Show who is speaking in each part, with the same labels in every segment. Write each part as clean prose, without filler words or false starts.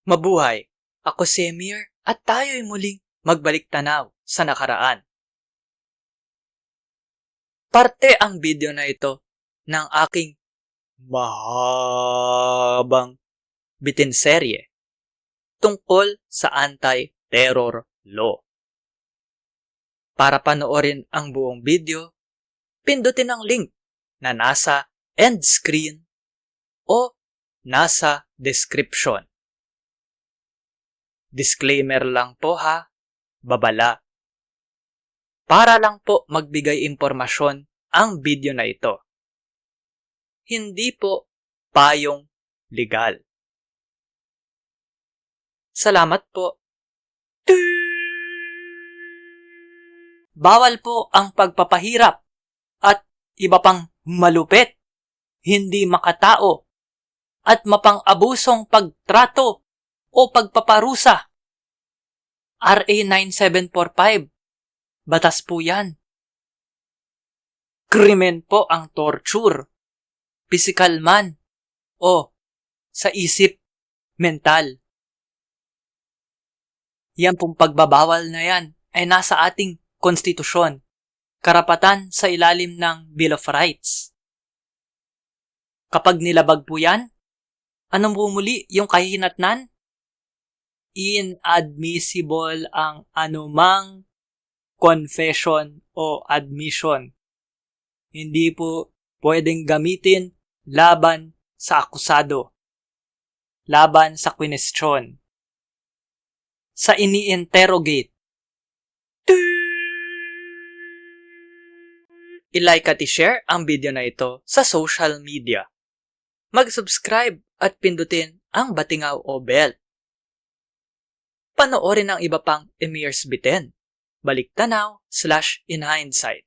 Speaker 1: Mabuhay! Ako si Emir at tayo'y muling magbalik tanaw sa nakaraan. Parte ang video na ito ng aking mahabang bitinserye tungkol sa anti-terror law. Para panoorin ang buong video, pindutin ang link na nasa end screen o nasa description. Disclaimer lang po ha, babala. Para lang po magbigay impormasyon ang video na ito. Hindi po payong legal. Salamat po. Bawal po ang pagpapahirap at iba pang malupit, hindi makatao, at mapang-abusong pagtrato o pagpaparusa. RA 9745. Batas po yan. Krimen po ang torture, physical man, o sa isip, mental. Yan pong pagbabawal na yan ay nasa ating konstitusyon, karapatan sa ilalim ng Bill of Rights. Kapag nilabag po yan, anong bumuli yung kahihinatnan? Inadmissible ang anumang confession o admission. Hindi po pwedeng gamitin laban sa akusado, laban sa kwinestyon, sa ini-interrogate. I-like at i-share ang video na ito sa social media. Mag-subscribe at pindutin ang batingaw o bell. Panoorin ang iba pang Emir's Bitin, Baliktanaw/InHindsight.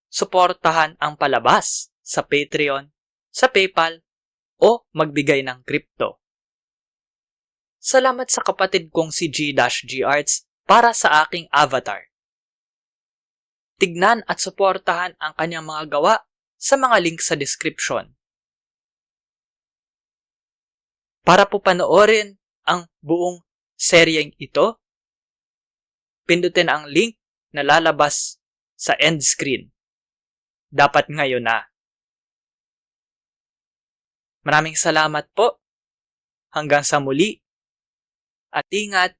Speaker 1: Suportahan ang palabas sa Patreon, sa PayPal, o magbigay ng crypto. Salamat sa kapatid kong si G-G Arts para sa aking avatar. Tignan at suportahan ang kanyang mga gawa sa mga link sa description. Para po panoorin ang buong seryeng ito, pindutin ang link na lalabas sa end screen. Dapat ngayon na. Maraming salamat po. Hanggang sa muli. At ingat.